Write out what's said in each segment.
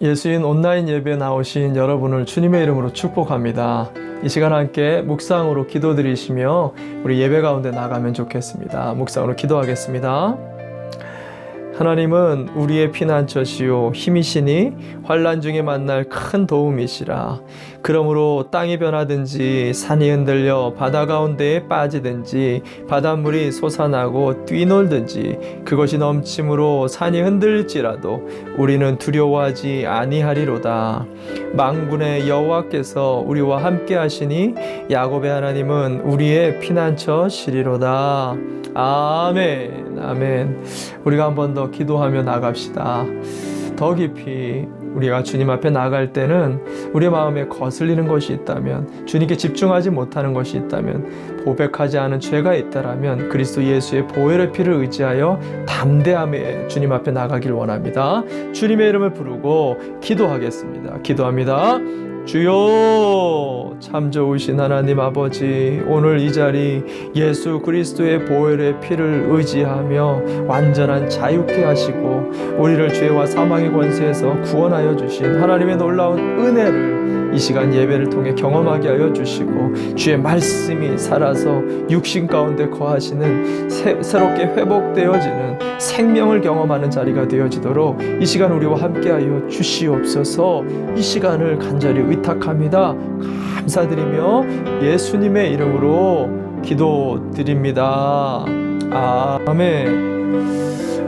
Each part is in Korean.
예수인 온라인 예배에 나오신 여러분을 주님의 이름으로 축복합니다. 이 시간 함께 묵상으로 기도드리시며 우리 예배 가운데 나가면 좋겠습니다. 묵상으로 기도하겠습니다. 하나님은 우리의 피난처시요 힘이시니 환난 중에 만날 큰 도움이시라. 그러므로 땅이 변하든지 산이 흔들려 바다 가운데에 빠지든지 바닷물이 솟아나고 뛰놀든지 그것이 넘침으로 산이 흔들릴지라도 우리는 두려워하지 아니하리로다. 만군의 여호와께서 우리와 함께 하시니 야곱의 하나님은 우리의 피난처시리로다. 아멘. 아멘. 우리가 한 번 더 기도하며 나갑시다. 더 깊이 우리가 주님 앞에 나갈 때는 우리의 마음에 거슬리는 것이 있다면, 주님께 집중하지 못하는 것이 있다면, 고백하지 않은 죄가 있다라면 그리스도 예수의 보혈의 피를 의지하여 담대함에 주님 앞에 나가길 원합니다. 주님의 이름을 부르고 기도하겠습니다. 기도합니다. 주여, 참 좋으신 하나님 아버지, 오늘 이 자리 예수 그리스도의 보혈의 피를 의지하며 완전한 자유케 하시고 우리를 죄와 사망의 권세에서 구원하여 주신 하나님의 놀라운 은혜를 이 시간 예배를 통해 경험하게 하여 주시고, 주의 말씀이 살아서 육신 가운데 거하시는 새롭게 회복되어지는 생명을 경험하는 자리가 되어지도록 이 시간 우리와 함께하여 주시옵소서. 이 시간을 간절히 의탁합니다. 감사드리며 예수님의 이름으로 기도드립니다. 아멘.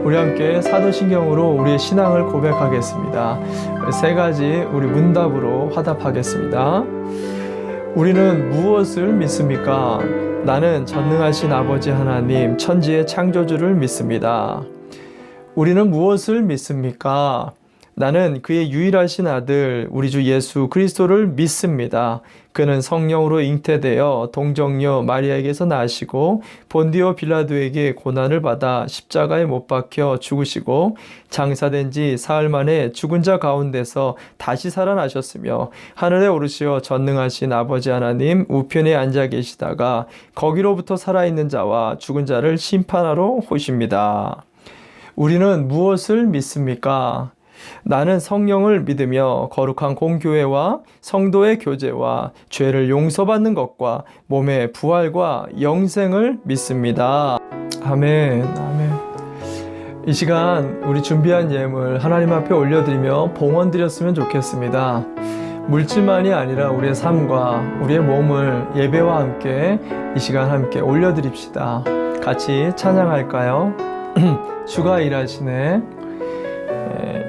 우리 함께 사도신경으로 우리의 신앙을 고백하겠습니다. 세 가지 우리 문답으로 화답하겠습니다. 우리는 무엇을 믿습니까? 나는 전능하신 아버지 하나님, 천지의 창조주를 믿습니다. 우리는 무엇을 믿습니까? 나는 그의 유일하신 아들 우리 주 예수 그리스도를 믿습니다. 그는 성령으로 잉태되어 동정녀 마리아에게서 나시고 본디오 빌라도에게 고난을 받아 십자가에 못 박혀 죽으시고 장사된 지 사흘 만에 죽은 자 가운데서 다시 살아나셨으며 하늘에 오르시어 전능하신 아버지 하나님 우편에 앉아 계시다가 거기로부터 살아있는 자와 죽은 자를 심판하러 오십니다. 우리는 무엇을 믿습니까? 나는 성령을 믿으며 거룩한 공교회와 성도의 교제와 죄를 용서받는 것과 몸의 부활과 영생을 믿습니다. 아멘. 아멘. 이 시간 우리 준비한 예물 하나님 앞에 올려드리며 봉헌드렸으면 좋겠습니다. 물질만이 아니라 우리의 삶과 우리의 몸을 예배와 함께 이 시간 함께 올려드립시다. 같이 찬양할까요? 주가 일하시네.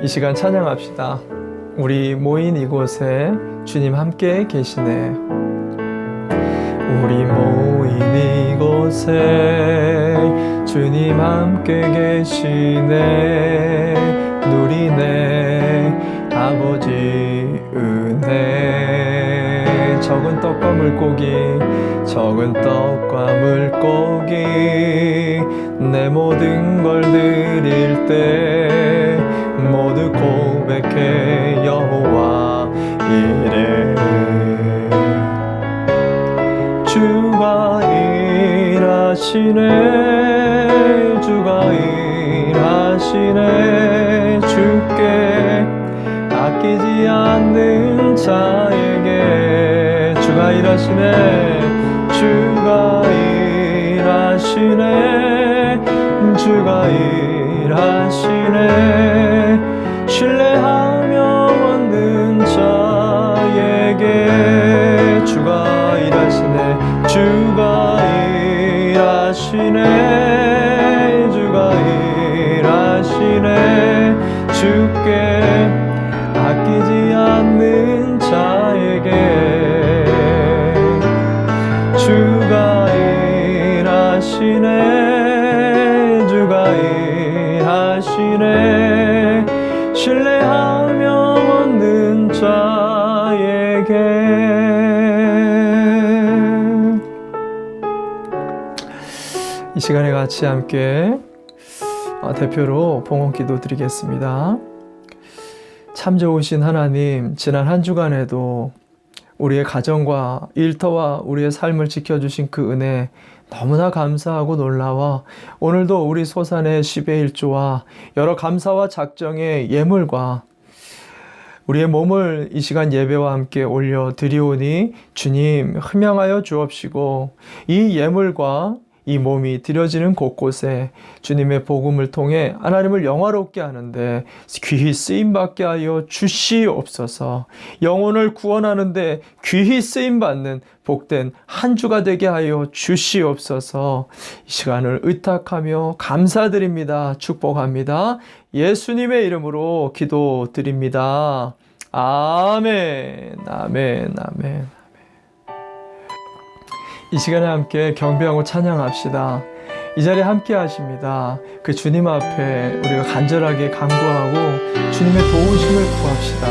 이 시간 찬양합시다. 우리 모인 이곳에 주님 함께 계시네. 우리 모인 이곳에 주님 함께 계시네. 누리네 아버지 은혜. 적은 떡과 물고기, 적은 떡과 물고기, 내 모든 걸 드릴 때 모두 고백해 여호와 이래. 주가 일하시네. 주가 일하시네. 주께 아끼지 않는 자에게 주가 일하시네. 주가 일하시네. 주가 일하시네. 신뢰하며 얻는 자에게 주가 일하시네. 주가 일하시네. 주가 일하시네. 주께 아끼지 않는 자에게 주가 일하시네. 주가 일하시네. 신뢰하며 얻는 자에게. 이 시간에 같이 함께 대표로 봉헌기도 드리겠습니다. 참 좋으신 하나님, 지난 한 주간에도 우리의 가정과 일터와 우리의 삶을 지켜주신 그 은혜 너무나 감사하고 놀라워 오늘도 우리 소산의 10의 1조와 여러 감사와 작정의 예물과 우리의 몸을 이 시간 예배와 함께 올려드리오니 주님 흠양하여 주옵시고 이 예물과 이 몸이 드려지는 곳곳에 주님의 복음을 통해 하나님을 영화롭게 하는데 귀히 쓰임받게 하여 주시옵소서. 영혼을 구원하는데 귀히 쓰임받는 복된 한 주가 되게 하여 주시옵소서. 이 시간을 의탁하며 감사드립니다. 축복합니다. 예수님의 이름으로 기도드립니다. 아멘, 아멘, 아멘. 이 시간에 함께 경배하고 찬양합시다. 이 자리에 함께 하십니다. 그 주님 앞에 우리가 간절하게 간구하고 주님의 도우심을 구합시다.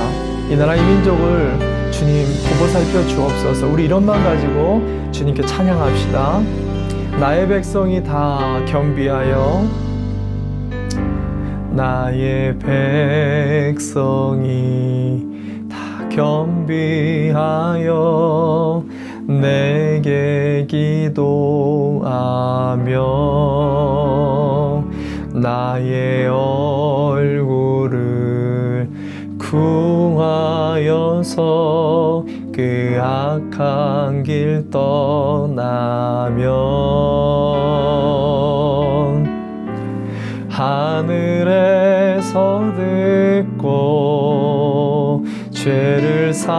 이 나라 이 민족을 주님 보고 살펴 주옵소서. 우리 이런 마음 가지고 주님께 찬양합시다. 나의 백성이 다 겸비하여 나의 백성이 다 겸비하여 내게 기도하며 나의 얼굴을 구하여서 그 악한 길 떠나면 하늘에서 듣고 죄를 사하면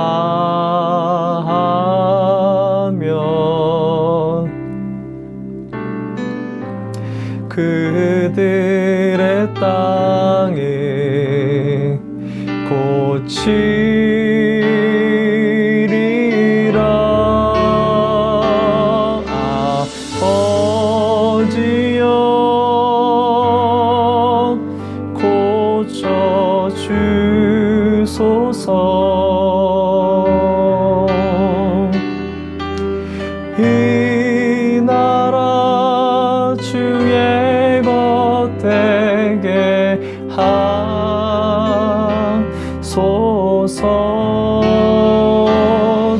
그들의 땅에 고치리라. 아버지여 고쳐주소서. 이 나라 주의 것 되게 하소서.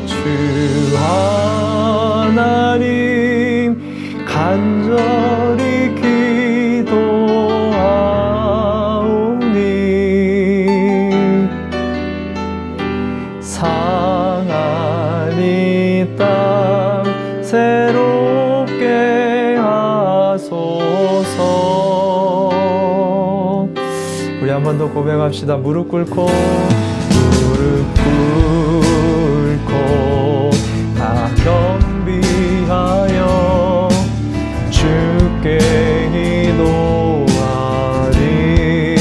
주 하나님 간절히 기도하오니 상한 이 땅 새롭게 하소서. 우리 한 번 더 고백합시다. 무릎 꿇고 다 겸비하여 주께 기도하리.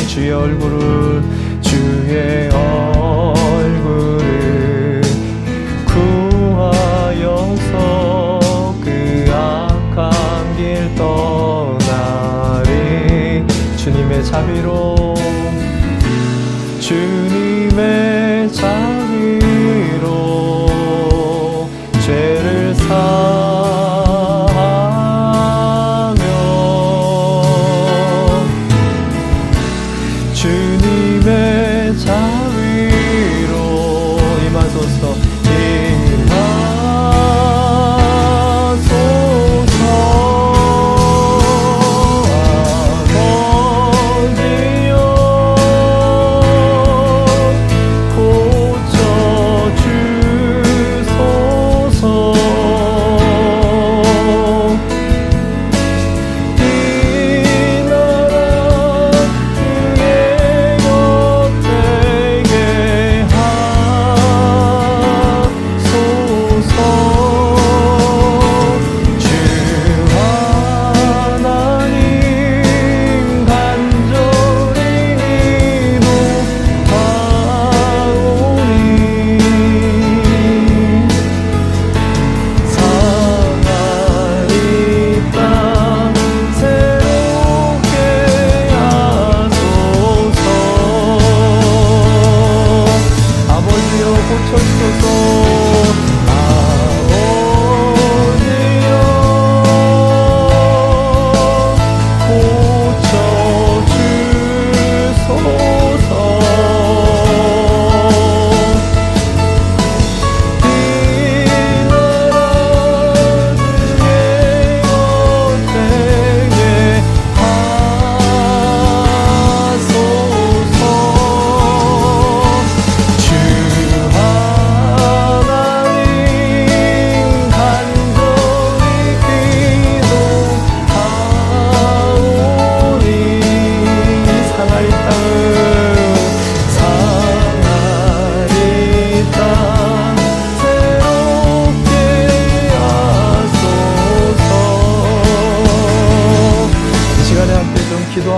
주의 얼굴을 구하여서 그 악한 길 떠나리. 주님의 자비로 죄를 사하며 주님의 자비로 임하소서. 아버지여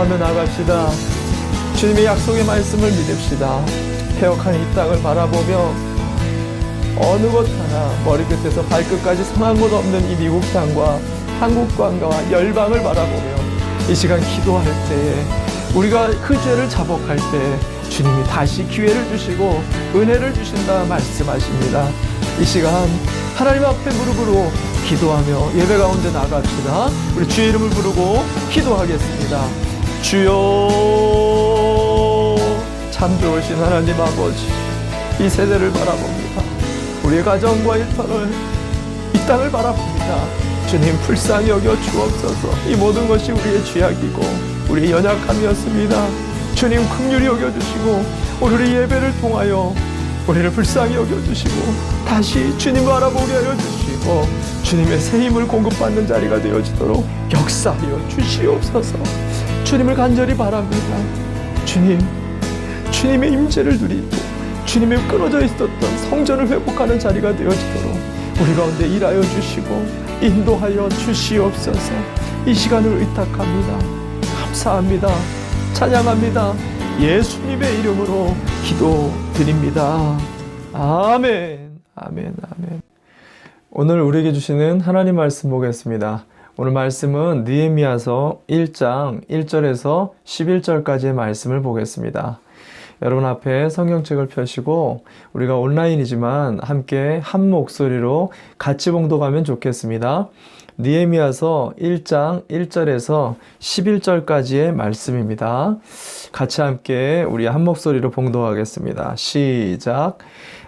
기도하며 나갑시다. 주님의 약속의 말씀을 믿읍시다. 폐역한 이 땅을 바라보며 어느 것 하나 머리끝에서 발끝까지 성한 곳 없는 이 미국 땅과 한국 땅과 열방을 바라보며 이 시간 기도할 때에 우리가 그 죄를 자복할 때 주님이 다시 기회를 주시고 은혜를 주신다 말씀하십니다. 이 시간 하나님 앞에 무릎으로 기도하며 예배 가운데 나갑시다. 우리 주의 이름을 부르고 기도하겠습니다. 주여, 참 좋으신 하나님 아버지, 이 세대를 바라봅니다. 우리의 가정과 일터를, 이 땅을 바라봅니다. 주님 불쌍히 여겨 주옵소서. 이 모든 것이 우리의 죄악이고 우리의 연약함이었습니다. 주님 긍휼히 여겨주시고 오늘의 예배를 통하여 우리를 불쌍히 여겨주시고 다시 주님을 알아보게 하여 주시고 주님의 새 힘을 공급받는 자리가 되어지도록 역사하여 주시옵소서. 주님을 간절히 바랍니다. 주님의 임재를 누리고 주님의 끊어져 있었던 성전을 회복하는 자리가 되어지도록 우리 가운데 일하여 주시고 인도하여 주시옵소서. 이 시간을 의탁합니다. 감사합니다. 찬양합니다. 예수님의 이름으로 기도드립니다. 아멘. 아멘. 아멘. 오늘 우리에게 주시는 하나님 말씀 보겠습니다. 오늘 말씀은 느헤미야서 1장 1절에서 11절까지의 말씀을 보겠습니다. 여러분 앞에 성경책을 펴시고 우리가 온라인이지만 함께 한 목소리로 같이 봉독하면 좋겠습니다. 느헤미야서 1장 1절에서 11절까지의 말씀입니다. 같이 함께 우리 한 목소리로 봉독하겠습니다. 시작.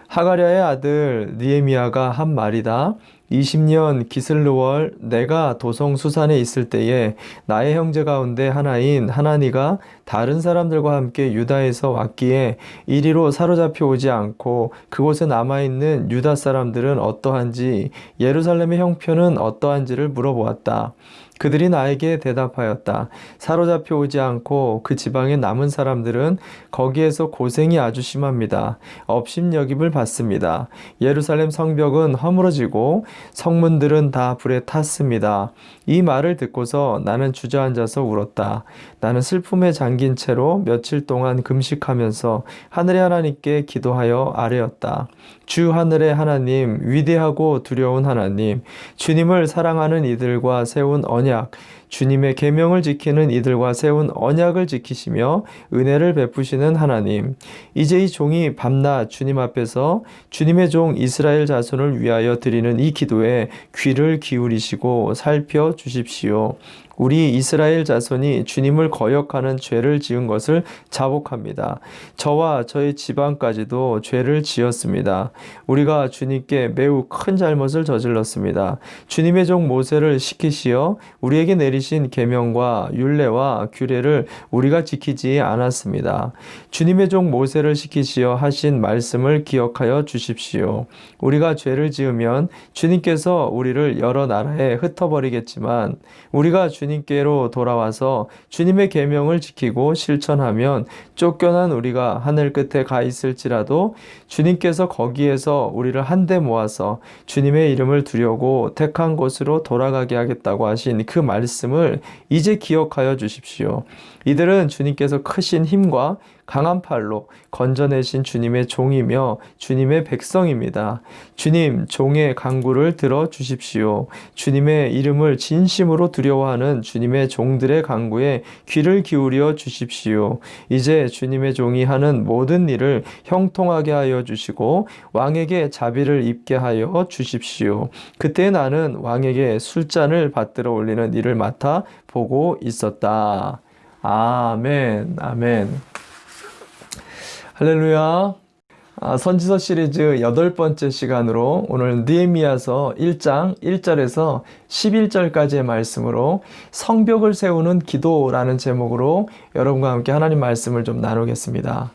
하가랴의 아들 느헤미야가 한 말이다. 20년 기슬르월 내가 도성 수산에 있을 때에 나의 형제 가운데 하나인 하나니가 다른 사람들과 함께 유다에서 왔기에 이리로 사로잡혀 오지 않고 그곳에 남아있는 유다 사람들은 어떠한지 예루살렘의 형편은 어떠한지를 물어보았다. 그들이 나에게 대답하였다. 사로잡혀 오지 않고 그 지방에 남은 사람들은 거기에서 고생이 아주 심합니다. 업신여김을 받습니다. 예루살렘 성벽은 허물어지고 성문들은 다 불에 탔습니다. 이 말을 듣고서 나는 주저앉아서 울었다. 나는 슬픔에 잠긴 채로 며칠 동안 금식하면서 하늘의 하나님께 기도하여 아뢰었다. 주 하늘의 하나님, 위대하고 두려운 하나님, 주님을 사랑하는 이들과 세운 언약, 주님의 계명을 지키는 이들과 세운 언약을 지키시며 은혜를 베푸시는 하나님, 이제 이 종이 밤낮 주님 앞에서 주님의 종 이스라엘 자손을 위하여 드리는 이 기도에 귀를 기울이시고 살펴주십시오. 우리 이스라엘 자손이 주님을 거역하는 죄를 지은 것을 자복합니다. 저와 저희 집안까지도 죄를 지었습니다. 우리가 주님께 매우 큰 잘못을 저질렀습니다. 주님의 종 모세를 시키시어 우리에게 내리신 계명과 율례와 규례를 우리가 지키지 않았습니다. 주님의 종 모세를 시키시어 하신 말씀을 기억하여 주십시오. 우리가 죄를 지으면 주님께서 우리를 여러 나라에 흩어버리겠지만 우리가 주님께로 돌아와서 주님의 계명을 지키고 실천하면 쫓겨난 우리가 하늘 끝에 가 있을지라도 주님께서 거기에서 우리를 한데 모아서 주님의 이름을 두려고 택한 곳으로 돌아가게 하겠다고 하신 그 말씀을 이제 기억하여 주십시오. 이들은 주님께서 크신 힘과 강한 팔로 건져내신 주님의 종이며 주님의 백성입니다. 주님, 종의 간구를 들어주십시오. 주님의 이름을 진심으로 두려워하는 주님의 종들의 간구에 귀를 기울여 주십시오. 이제 주님의 종이 하는 모든 일을 형통하게 하여 주시고 왕에게 자비를 입게 하여 주십시오. 그때 나는 왕에게 술잔을 받들어 올리는 일을 맡아 보고 있었다. 아멘. 아멘. 할렐루야. 선지서 시리즈 8번째 시간으로 오늘 느헤미야서 1장 1절에서 11절까지의 말씀으로 성벽을 세우는 기도라는 제목으로 여러분과 함께 하나님 말씀을 좀 나누겠습니다.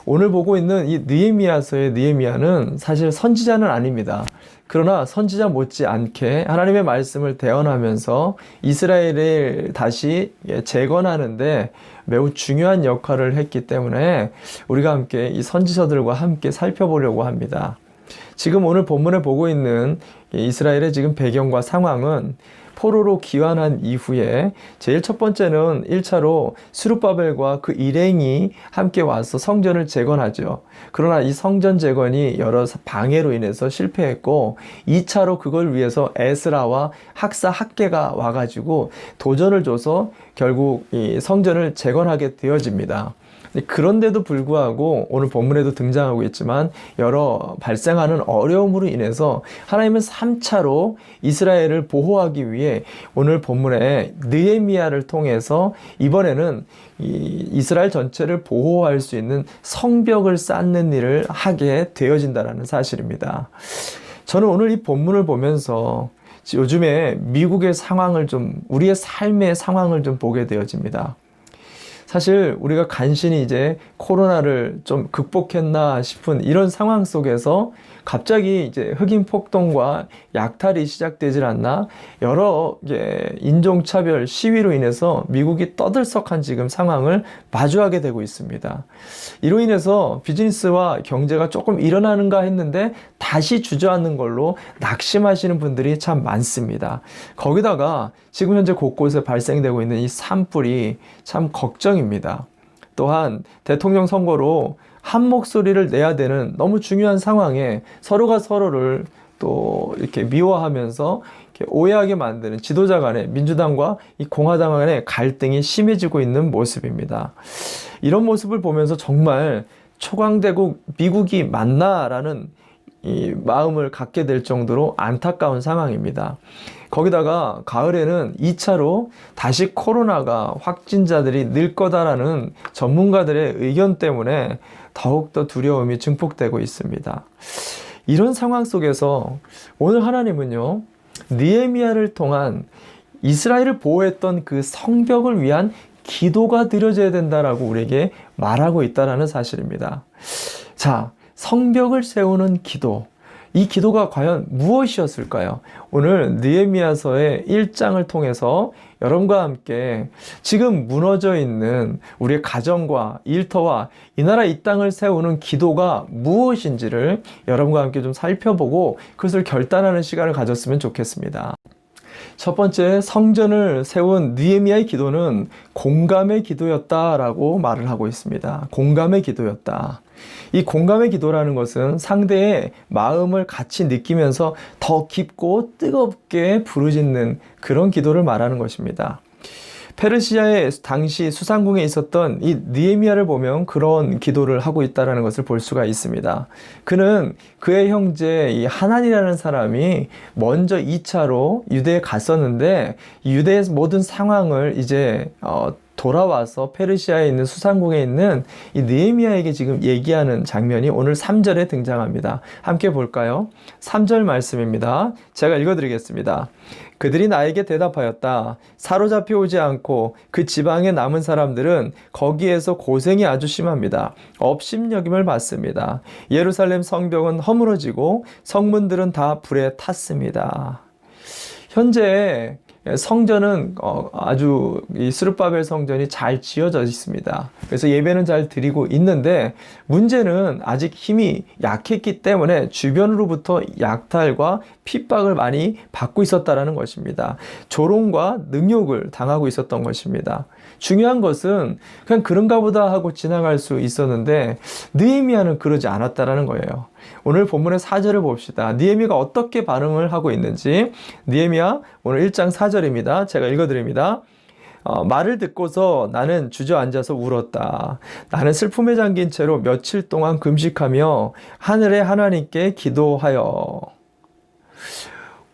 오늘 보고 있는 이 느헤미야서의 느헤미야는 사실 선지자는 아닙니다. 그러나 선지자 못지않게 하나님의 말씀을 대언하면서 이스라엘을 다시 재건하는데 매우 중요한 역할을 했기 때문에 우리가 함께 이 선지서들과 함께 살펴보려고 합니다. 지금 오늘 본문에 보고 있는 이스라엘의 지금 배경과 상황은 포로로 귀환한 이후에 제일 첫 번째는 1차로 스룹바벨과 그 일행이 함께 와서 성전을 재건하죠. 그러나 이 성전 재건이 여러 방해로 인해서 실패했고 2차로 그걸 위해서 에스라와 학사 학계가 와가지고 도전을 줘서 결국 이 성전을 재건하게 되어집니다. 그런데도 불구하고 오늘 본문에도 등장하고 있지만 여러 발생하는 어려움으로 인해서 하나님은 3차로 이스라엘을 보호하기 위해 오늘 본문에 느헤미야를 통해서 이번에는 이스라엘 전체를 보호할 수 있는 성벽을 쌓는 일을 하게 되어진다는 사실입니다. 저는 오늘 이 본문을 보면서 요즘에 미국의 상황을 우리의 삶의 상황을 보게 되어집니다. 사실 우리가 간신히 이제 코로나를 좀 극복했나 싶은 이런 상황 속에서 갑자기 이제 흑인 폭동과 약탈이 시작되질 않나, 여러 인종차별 시위로 인해서 미국이 떠들썩한 지금 상황을 마주하게 되고 있습니다. 이로 인해서 비즈니스와 경제가 조금 일어나는가 했는데 다시 주저앉는 걸로 낙심하시는 분들이 참 많습니다. 거기다가 지금 현재 곳곳에 발생되고 있는 이 산불이 참 걱정입니다. 또한 대통령 선거로 한 목소리를 내야 되는 너무 중요한 상황에 서로가 서로를 또 이렇게 미워하면서 이렇게 오해하게 만드는 지도자 간의, 민주당과 이 공화당 간의 갈등이 심해지고 있는 모습입니다. 이런 모습을 보면서 정말 초강대국 미국이 맞나라는 이 마음을 갖게 될 정도로 안타까운 상황입니다. 거기다가 가을에는 2차로 다시 코로나가 확진자들이 늘 거다라는 전문가들의 의견 때문에 더욱더 두려움이 증폭되고 있습니다. 이런 상황 속에서 오늘 하나님은요, 느헤미야를 통한 이스라엘을 보호했던 그 성벽을 위한 기도가 드려져야 된다라고 우리에게 말하고 있다는 사실입니다. 자, 성벽을 세우는 기도. 이 기도가 과연 무엇이었을까요? 오늘 느헤미야서의 1장을 통해서 여러분과 함께 지금 무너져 있는 우리의 가정과 일터와 이 나라 이 땅을 세우는 기도가 무엇인지를 여러분과 함께 좀 살펴보고 그것을 결단하는 시간을 가졌으면 좋겠습니다. 첫 번째, 성전을 세운 느헤미야의 기도는 공감의 기도였다라고 말을 하고 있습니다. 공감의 기도였다. 이 공감의 기도라는 것은 상대의 마음을 같이 느끼면서 더 깊고 뜨겁게 부르짖는 그런 기도를 말하는 것입니다. 페르시아의 당시 수상궁에 있었던 이 느헤미야를 보면 그런 기도를 하고 있다는 것을 볼 수가 있습니다. 그는 그의 형제 이 하난이라는 사람이 먼저 2차로 유대에 갔었는데 유대의 모든 상황을 이제 돌아와서 페르시아에 있는 수상궁에 있는 이 느헤미야에게 지금 얘기하는 장면이 오늘 3절에 등장합니다. 함께 볼까요? 3절 말씀입니다. 제가 읽어드리겠습니다. 그들이 나에게 대답하였다. 사로잡혀 오지 않고 그 지방에 남은 사람들은 거기에서 고생이 아주 심합니다. 업심여김을 받습니다. 예루살렘 성벽은 허물어지고 성문들은 다 불에 탔습니다. 현재 성전은 아주 이 스룹바벨 성전이 잘 지어져 있습니다. 그래서 예배는 잘 드리고 있는데 문제는 아직 힘이 약했기 때문에 주변으로부터 약탈과 핍박을 많이 받고 있었다는 것입니다. 조롱과 능욕을 당하고 있었던 것입니다. 중요한 것은 그냥 그런가 보다 하고 지나갈 수 있었는데 느헤미야는 그러지 않았다는 거예요. 오늘 본문의 4절을 봅시다. 느헤미야가 어떻게 반응을 하고 있는지. 느헤미야 오늘 1장 4절입니다. 제가 읽어드립니다. 말을 듣고서 나는 주저앉아서 울었다. 나는 슬픔에 잠긴 채로 며칠 동안 금식하며 하늘의 하나님께 기도하여.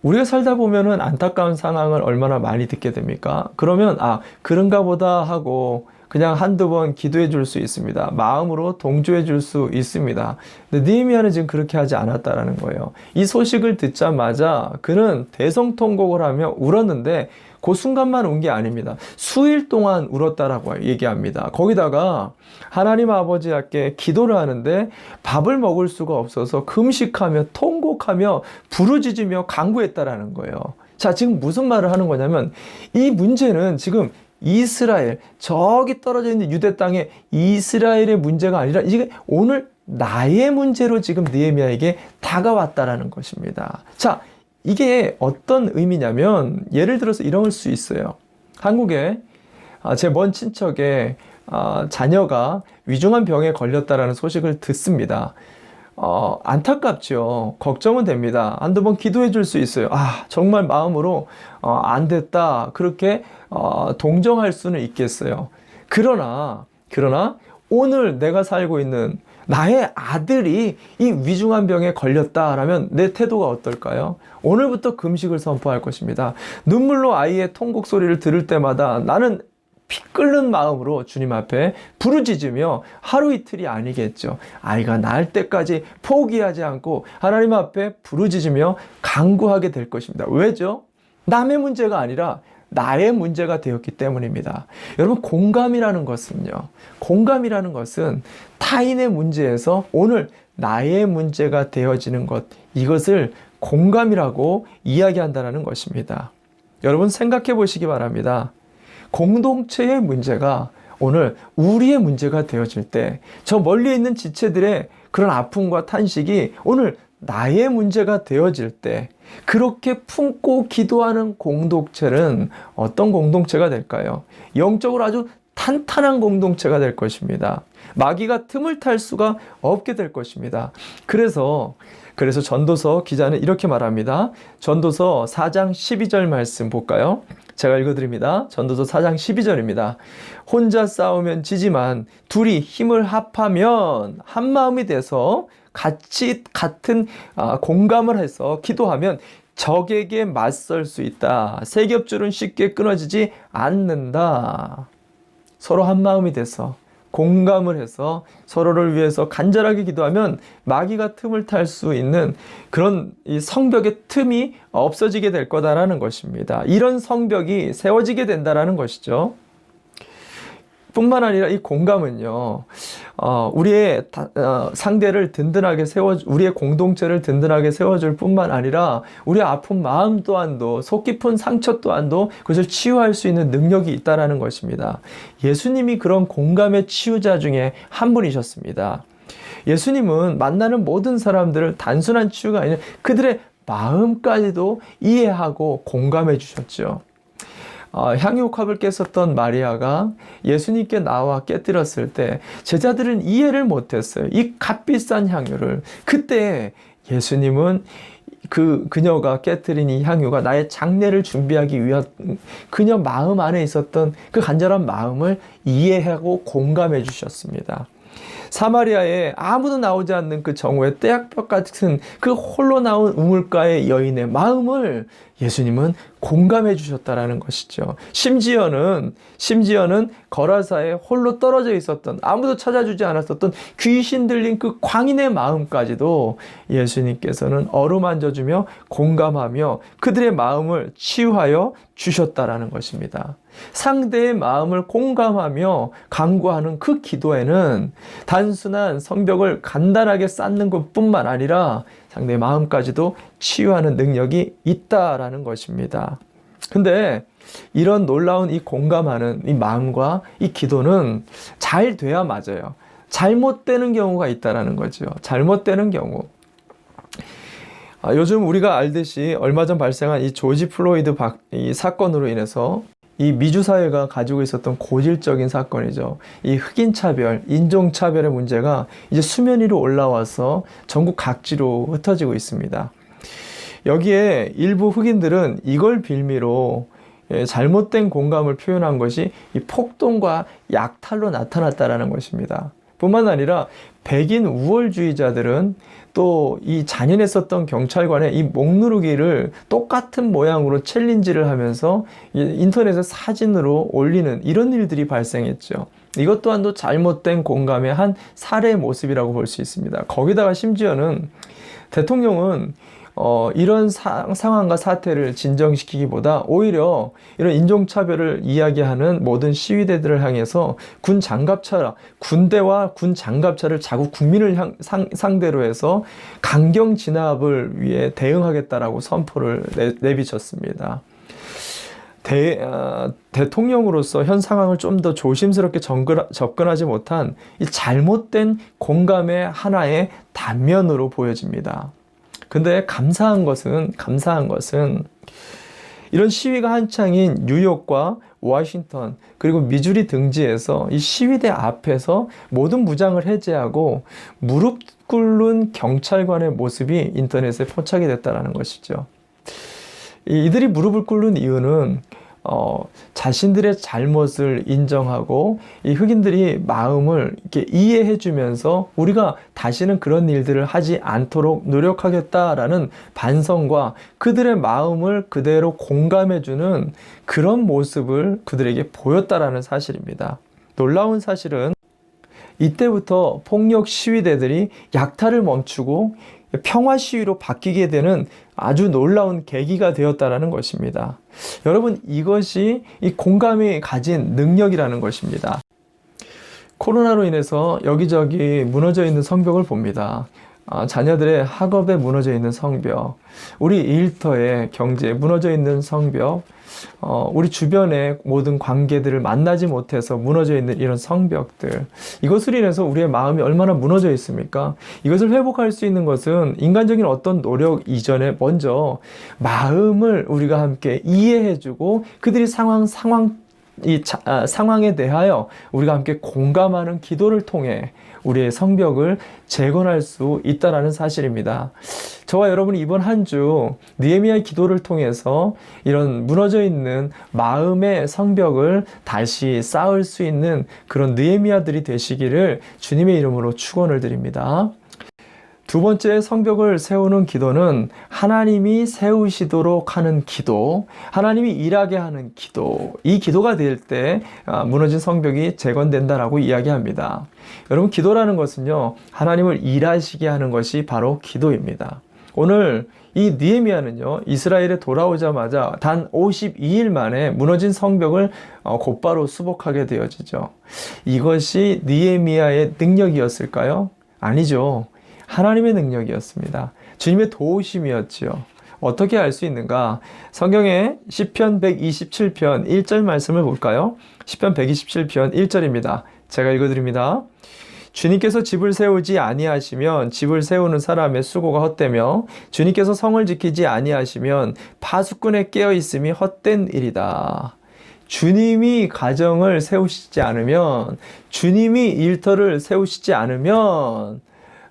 우리가 살다 보면은 안타까운 상황을 얼마나 많이 듣게 됩니까? 그러면 그런가 보다 하고 그냥 한두 번 기도해 줄 수 있습니다. 마음으로 동조해 줄 수 있습니다. 근데 느헤미야는 지금 그렇게 하지 않았다라는 거예요. 이 소식을 듣자마자 그는 대성통곡을 하며 울었는데 그 순간만 운 게 아닙니다. 수일 동안 울었다라고 얘기합니다. 거기다가 하나님 아버지께 기도를 하는데 밥을 먹을 수가 없어서 금식하며 통곡하며 부르짖으며 간구했다라는 거예요. 자, 지금 무슨 말을 하는 거냐면 이 문제는 지금 이스라엘, 저기 떨어져 있는 유대 땅에 이스라엘의 문제가 아니라 이게 오늘 나의 문제로 지금 느헤미야에게 다가왔다라는 것입니다. 자, 이게 어떤 의미냐면 예를 들어서 이럴 수 있어요. 한국에 제 먼 친척의 자녀가 위중한 병에 걸렸다라는 소식을 듣습니다. 안타깝죠. 걱정은 됩니다. 한두 번 기도해 줄 수 있어요. 정말 마음으로 안 됐다. 그렇게 동정할 수는 있겠어요. 그러나 오늘 내가 살고 있는 나의 아들이 이 위중한 병에 걸렸다라면 내 태도가 어떨까요? 오늘부터 금식을 선포할 것입니다. 눈물로 아이의 통곡 소리를 들을 때마다 나는 피 끓는 마음으로 주님 앞에 부르짖으며 하루 이틀이 아니겠죠. 아이가 나을 때까지 포기하지 않고 하나님 앞에 부르짖으며 간구하게 될 것입니다. 왜죠? 남의 문제가 아니라 나의 문제가 되었기 때문입니다. 여러분, 공감이라는 것은 타인의 문제에서 오늘 나의 문제가 되어지는 것, 이것을 공감이라고 이야기한다는 것입니다. 여러분, 생각해 보시기 바랍니다. 공동체의 문제가 오늘 우리의 문제가 되어질 때, 저 멀리 있는 지체들의 그런 아픔과 탄식이 오늘 나의 문제가 되어질 때, 그렇게 품고 기도하는 공동체는 어떤 공동체가 될까요? 영적으로 아주 탄탄한 공동체가 될 것입니다. 마귀가 틈을 탈 수가 없게 될 것입니다. 그래서 전도서 기자는 이렇게 말합니다. 전도서 4장 12절 말씀 볼까요? 제가 읽어드립니다. 전도서 4장 12절입니다. 혼자 싸우면 지지만 둘이 힘을 합하면 한 마음이 돼서 같은 공감을 해서 기도하면 적에게 맞설 수 있다. 세 겹줄은 쉽게 끊어지지 않는다. 서로 한 마음이 돼서 공감을 해서 서로를 위해서 간절하게 기도하면 마귀가 틈을 탈 수 있는 그런 이 성벽의 틈이 없어지게 될 거다라는 것입니다. 이런 성벽이 세워지게 된다라는 것이죠. 뿐만 아니라 이 공감은요, 우리의 상대를 든든하게 우리의 공동체를 든든하게 세워줄 뿐만 아니라 우리의 아픈 마음 또한도, 속 깊은 상처 또한도 그것을 치유할 수 있는 능력이 있다라는 것입니다. 예수님이 그런 공감의 치유자 중에 한 분이셨습니다. 예수님은 만나는 모든 사람들을 단순한 치유가 아니라 그들의 마음까지도 이해하고 공감해 주셨죠. 향유옥합을 깼었던 마리아가 예수님께 나와 깨뜨렸을 때 제자들은 이해를 못했어요. 이 값비싼 향유를. 그때 예수님은 그녀가 깨뜨린 이 향유가 나의 장례를 준비하기 위한 그녀 마음 안에 있었던 그 간절한 마음을 이해하고 공감해 주셨습니다. 사마리아에 아무도 나오지 않는 그 정오의 떼약볕 같은 그 홀로 나온 우물가의 여인의 마음을 예수님은 공감해 주셨다라는 것이죠. 심지어는 거라사에 홀로 떨어져 있었던, 아무도 찾아주지 않았었던 귀신 들린 그 광인의 마음까지도 예수님께서는 어루만져주며 공감하며 그들의 마음을 치유하여 주셨다라는 것입니다. 상대의 마음을 공감하며 간구하는 그 기도에는 단순한 성벽을 간단하게 쌓는 것뿐만 아니라 상대의 마음까지도 치유하는 능력이 있다라는 것입니다. 근데 이런 놀라운 이 공감하는 이 마음과 이 기도는 잘 돼야 맞아요. 잘못되는 경우가 있다라는 거죠. 잘못되는 경우. 요즘 우리가 알듯이 얼마 전 발생한 이 조지 플로이드 이 사건으로 인해서 이 미주 사회가 가지고 있었던 고질적인 사건이죠. 이 흑인 차별, 인종 차별의 문제가 이제 수면 위로 올라와서 전국 각지로 흩어지고 있습니다. 여기에 일부 흑인들은 이걸 빌미로 잘못된 공감을 표현한 것이 이 폭동과 약탈로 나타났다라는 것입니다. 뿐만 아니라 백인 우월주의자들은 또 이 잔인했었던 경찰관의 이 목누르기를 똑같은 모양으로 챌린지를 하면서 인터넷에 사진으로 올리는 이런 일들이 발생했죠. 이것 또한도 잘못된 공감의 한 사례의 모습이라고 볼 수 있습니다. 거기다가 심지어는 대통령은 이런 상황과 사태를 진정시키기보다 오히려 이런 인종차별을 이야기하는 모든 시위대들을 향해서 군대와 군 장갑차를 자국 국민을 상대로 해서 강경 진압을 위해 대응하겠다라고 선포를 내비쳤습니다. 대통령으로서 현 상황을 좀 더 조심스럽게 접근하지 못한 이 잘못된 공감의 하나의 단면으로 보여집니다. 근데 감사한 것은 이런 시위가 한창인 뉴욕과 워싱턴 그리고 미주리 등지에서 이 시위대 앞에서 모든 무장을 해제하고 무릎 꿇는 경찰관의 모습이 인터넷에 포착이 됐다는 것이죠. 이들이 무릎을 꿇는 이유는 자신들의 잘못을 인정하고 이 흑인들이 마음을 이렇게 이해해 주면서 우리가 다시는 그런 일들을 하지 않도록 노력하겠다라는 반성과 그들의 마음을 그대로 공감해 주는 그런 모습을 그들에게 보였다라는 사실입니다. 놀라운 사실은 이때부터 폭력 시위대들이 약탈을 멈추고 평화 시위로 바뀌게 되는 아주 놀라운 계기가 되었다는 것입니다. 여러분, 이것이 이 공감이 가진 능력이라는 것입니다. 코로나로 인해서 여기저기 무너져 있는 성벽을 봅니다. 자녀들의 학업에 무너져 있는 성벽, 우리 일터의 경제에 무너져 있는 성벽, 우리 주변의 모든 관계들을 만나지 못해서 무너져 있는 이런 성벽들, 이것으로 인해서 우리의 마음이 얼마나 무너져 있습니까? 이것을 회복할 수 있는 것은 인간적인 어떤 노력 이전에 먼저 마음을 우리가 함께 이해해주고 그들이 상황에 대하여 우리가 함께 공감하는 기도를 통해 우리의 성벽을 재건할 수 있다는 사실입니다. 저와 여러분이 이번 한 주 느헤미야의 기도를 통해서 이런 무너져 있는 마음의 성벽을 다시 쌓을 수 있는 그런 느헤미야들이 되시기를 주님의 이름으로 축원을 드립니다. 두 번째, 성벽을 세우는 기도는 하나님이 세우시도록 하는 기도, 하나님이 일하게 하는 기도, 이 기도가 될 때 무너진 성벽이 재건된다라고 이야기합니다. 여러분, 기도라는 것은요, 하나님을 일하시게 하는 것이 바로 기도입니다. 오늘 이 느헤미야는요, 이스라엘에 돌아오자마자 단 52일 만에 무너진 성벽을 곧바로 수복하게 되어지죠. 이것이 느헤미야의 능력이었을까요? 아니죠. 하나님의 능력이었습니다. 주님의 도우심이었지요. 어떻게 알 수 있는가? 성경의 시편 127편 1절 말씀을 볼까요? 시편 127편 1절입니다. 제가 읽어드립니다. 주님께서 집을 세우지 아니하시면 집을 세우는 사람의 수고가 헛되며 주님께서 성을 지키지 아니하시면 파수꾼의 깨어있음이 헛된 일이다. 주님이 가정을 세우시지 않으면, 주님이 일터를 세우시지 않으면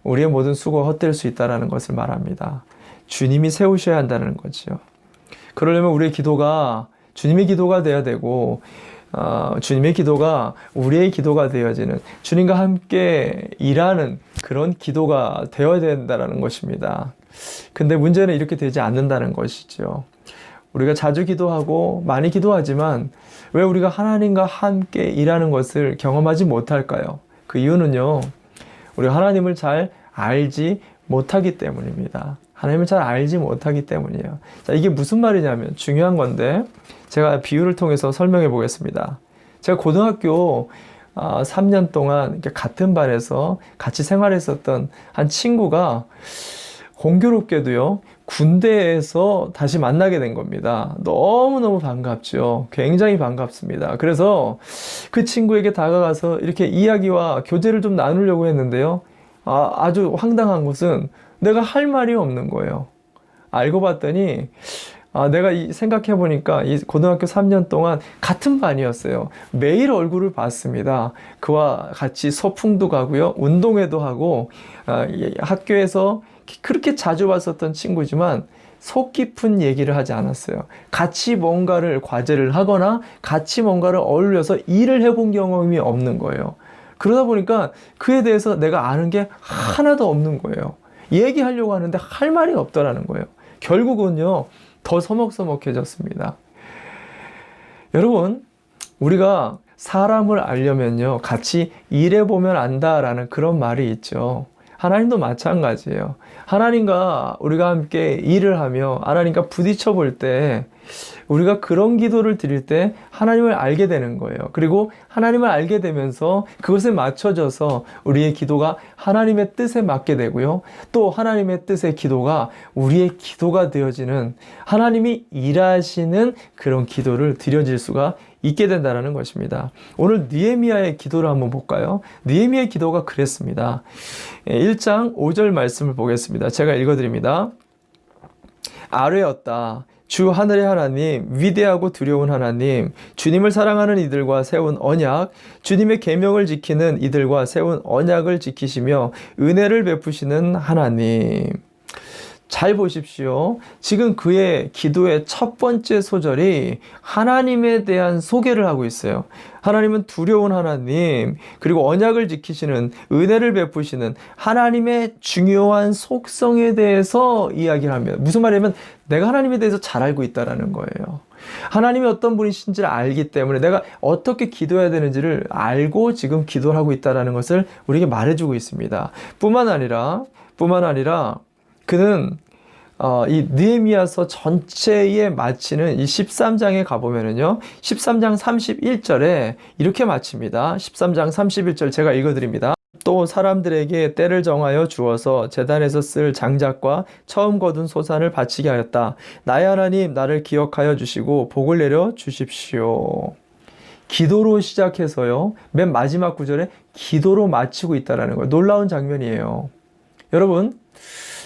우리의 모든 수고가 헛될 수 있다는 것을 말합니다. 주님이 세우셔야 한다는 거죠. 그러려면 우리의 기도가 주님의 기도가 되어야 되고, 주님의 기도가 우리의 기도가 되어지는, 주님과 함께 일하는 그런 기도가 되어야 된다는 것입니다. 근데 문제는 이렇게 되지 않는다는 것이죠. 우리가 자주 기도하고 많이 기도하지만 왜 우리가 하나님과 함께 일하는 것을 경험하지 못할까요? 그 이유는요, 우리가 하나님을 잘 알지 못하기 때문입니다. 하나님을 잘 알지 못하기 때문이에요. 자, 이게 무슨 말이냐면 중요한 건데 제가 비유를 통해서 설명해 보겠습니다. 제가 고등학교 3년 동안 같은 반에서 같이 생활했었던 한 친구가 공교롭게도요, 군대에서 다시 만나게 된 겁니다. 너무너무 반갑죠. 굉장히 반갑습니다. 그래서 그 친구에게 다가가서 이렇게 이야기와 교제를 좀 나누려고 했는데요. 아주 황당한 것은 내가 할 말이 없는 거예요. 알고 봤더니 내가 생각해 보니까 이 고등학교 3년 동안 같은 반이었어요. 매일 얼굴을 봤습니다. 그와 같이 소풍도 가고요, 운동회도 하고, 학교에서 그렇게 자주 봤었던 친구지만 속 깊은 얘기를 하지 않았어요. 같이 뭔가를 과제를 하거나 같이 뭔가를 어울려서 일을 해본 경험이 없는 거예요. 그러다 보니까 그에 대해서 내가 아는 게 하나도 없는 거예요. 얘기하려고 하는데 할 말이 없더라는 거예요. 결국은요, 더 서먹서먹해졌습니다. 여러분, 우리가 사람을 알려면요, 같이 일해보면 안다라는 그런 말이 있죠. 하나님도 마찬가지예요. 하나님과 우리가 함께 일을 하며 하나님과 부딪혀 볼 때, 우리가 그런 기도를 드릴 때 하나님을 알게 되는 거예요. 그리고 하나님을 알게 되면서 그것에 맞춰져서 우리의 기도가 하나님의 뜻에 맞게 되고요, 또 하나님의 뜻의 기도가 우리의 기도가 되어지는, 하나님이 일하시는 그런 기도를 드려질 수가 있게 된다는 것입니다. 오늘 느헤미야의 기도를 한번 볼까요? 느헤미야의 기도가 그랬습니다. 1장 5절 말씀을 보겠습니다. 제가 읽어드립니다. 아뢰었다. 주 하늘의 하나님, 위대하고 두려운 하나님, 주님을 사랑하는 이들과 세운 언약, 주님의 계명을 지키는 이들과 세운 언약을 지키시며 은혜를 베푸시는 하나님. 잘 보십시오. 지금 그의 기도의 첫 번째 소절이 하나님에 대한 소개를 하고 있어요. 하나님은 두려운 하나님, 그리고 언약을 지키시는, 은혜를 베푸시는 하나님의 중요한 속성에 대해서 이야기를 합니다. 무슨 말이냐면 내가 하나님에 대해서 잘 알고 있다는 거예요. 하나님이 어떤 분이신지를 알기 때문에 내가 어떻게 기도해야 되는지를 알고 지금 기도를 하고 있다는 것을 우리에게 말해주고 있습니다. 뿐만 아니라 그는 이 느헤미야서 전체에 마치는 이 13장에 가보면은요, 13장 31절에 이렇게 마칩니다. 13장 31절 제가 읽어드립니다. 또 사람들에게 때를 정하여 주어서 제단에서 쓸 장작과 처음 거둔 소산을 바치게 하였다. 나의 하나님, 나를 기억하여 주시고 복을 내려 주십시오. 기도로 시작해서요, 맨 마지막 구절에 기도로 마치고 있다는 거예요. 놀라운 장면이에요. 여러분,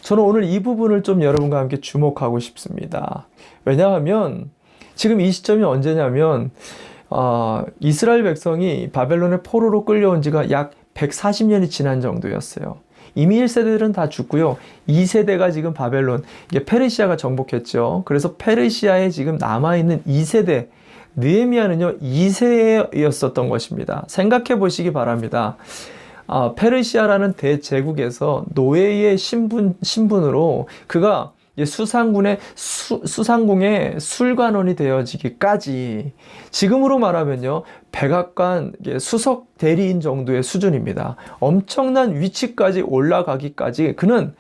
저는 오늘 이 부분을 좀 여러분과 함께 주목하고 싶습니다. 왜냐하면 지금 이 시점이 언제냐면 이스라엘 백성이 바벨론의 포로로 끌려온 지가 약 140년이 지난 정도였어요. 이미 1세대들은 다 죽고요. 2세대가 지금 바벨론, 이게 페르시아가 정복했죠. 그래서 페르시아에 지금 남아있는 2세대, 느헤미야는요 2세였었던 것입니다. 생각해 보시기 바랍니다. 페르시아라는 대제국에서 노예의 신분으로 그가 수상궁의 술관원이 되어지기까지 지금으로 말하면요 백악관 수석 대리인 정도의 수준입니다. 엄청난 위치까지 올라가기까지 그는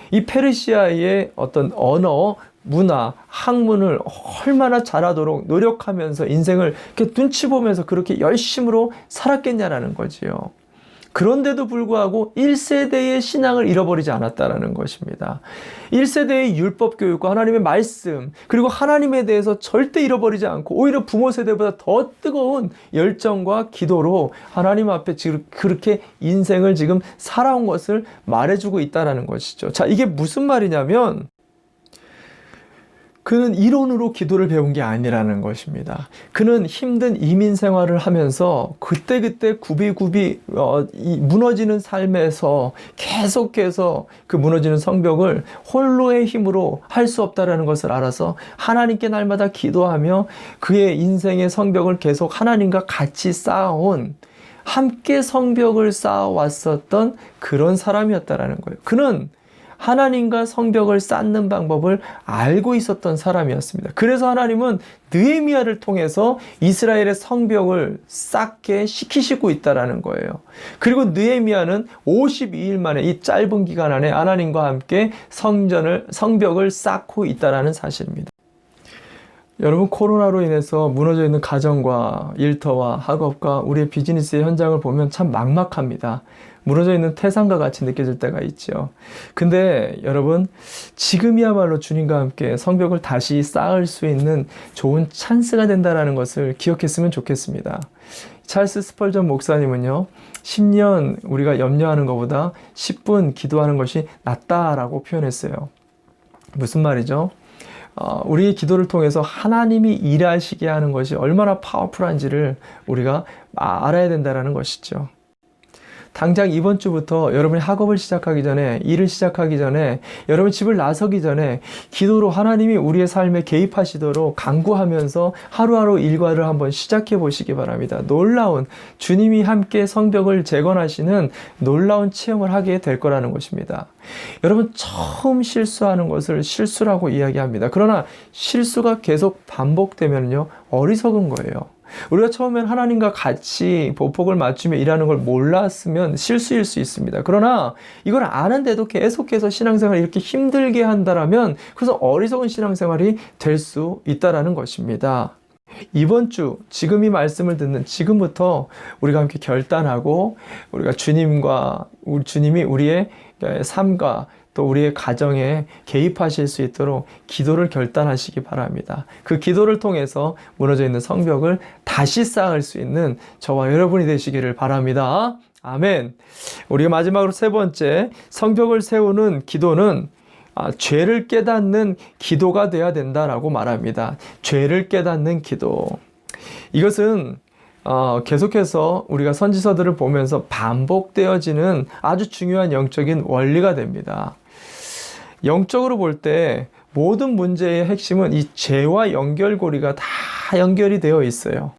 이 페르시아의 어떤 언어, 문화, 학문을 얼마나 잘하도록 노력하면서 인생을 이렇게 눈치 보면서 그렇게 열심으로 살았겠냐라는 거지요. 그런데도 불구하고 1세대의 신앙을 잃어버리지 않았다는 것입니다. 1세대의 율법 교육과 하나님의 말씀, 그리고 하나님에 대해서 절대 잃어버리지 않고 오히려 부모 세대보다 더 뜨거운 열정과 기도로 하나님 앞에 지금 그렇게 인생을 지금 살아온 것을 말해주고 있다는 것이죠. 자, 이게 무슨 말이냐면 그는 이론으로 기도를 배운 게 아니라는 것입니다. 그는 힘든 이민 생활을 하면서 그때그때 굽이굽이 무너지는 삶에서 계속해서 그 무너지는 성벽을 홀로의 힘으로 할 수 없다는 것을 알아서 하나님께 날마다 기도하며 그의 인생의 성벽을 계속 하나님과 같이 쌓아온, 함께 성벽을 쌓아왔었던 그런 사람이었다는 거예요. 그는 하나님과 성벽을 쌓는 방법을 알고 있었던 사람이었습니다. 그래서 하나님은 느헤미야를 통해서 이스라엘의 성벽을 쌓게 시키시고 있다는 거예요. 그리고 느헤미야는 52일 만에 이 짧은 기간 안에 하나님과 함께 성벽을 쌓고 있다는 사실입니다. 여러분, 코로나로 인해서 무너져 있는 가정과 일터와 학업과 우리의 비즈니스의 현장을 보면 참 막막합니다. 무너져 있는 태산과 같이 느껴질 때가 있죠. 근데 여러분, 지금이야말로 주님과 함께 성벽을 다시 쌓을 수 있는 좋은 찬스가 된다는 것을 기억했으면 좋겠습니다. 찰스 스펄전 목사님은요, 10년 우리가 염려하는 것보다 10분 기도하는 것이 낫다라고 표현했어요. 무슨 말이죠? 우리의 기도를 통해서 하나님이 일하시게 하는 것이 얼마나 파워풀한지를 우리가 알아야 된다는 것이죠. 당장 이번 주부터 여러분이 학업을 시작하기 전에, 일을 시작하기 전에, 여러분 집을 나서기 전에 기도로 하나님이 우리의 삶에 개입하시도록 간구하면서 하루하루 일과를 한번 시작해 보시기 바랍니다. 놀라운, 주님이 함께 성벽을 재건하시는 놀라운 체험을 하게 될 거라는 것입니다. 여러분, 처음 실수하는 것을 실수라고 이야기합니다. 그러나 실수가 계속 반복되면요 어리석은 거예요. 우리가 처음엔 하나님과 같이 보폭을 맞추며 일하는 걸 몰랐으면 실수일 수 있습니다. 그러나 이걸 아는데도 계속해서 신앙생활을 이렇게 힘들게 한다면 그래서 어리석은 신앙생활이 될 수 있다는 것입니다. 이번 주 지금 이 말씀을 듣는 지금부터 우리가 함께 결단하고 우리가 주님이 우리의 삶과 또 우리의 가정에 개입하실 수 있도록 기도를 결단하시기 바랍니다. 그 기도를 통해서 무너져 있는 성벽을 다시 쌓을 수 있는 저와 여러분이 되시기를 바랍니다. 아멘. 우리가 마지막으로 세 번째, 성벽을 세우는 기도는 죄를 깨닫는 기도가 돼야 된다라고 말합니다. 죄를 깨닫는 기도. 이것은 계속해서 우리가 선지서들을 보면서 반복되어지는 아주 중요한 영적인 원리가 됩니다. 영적으로 볼 때 모든 문제의 핵심은 이 죄와 연결고리가 다 연결이 되어 있어요.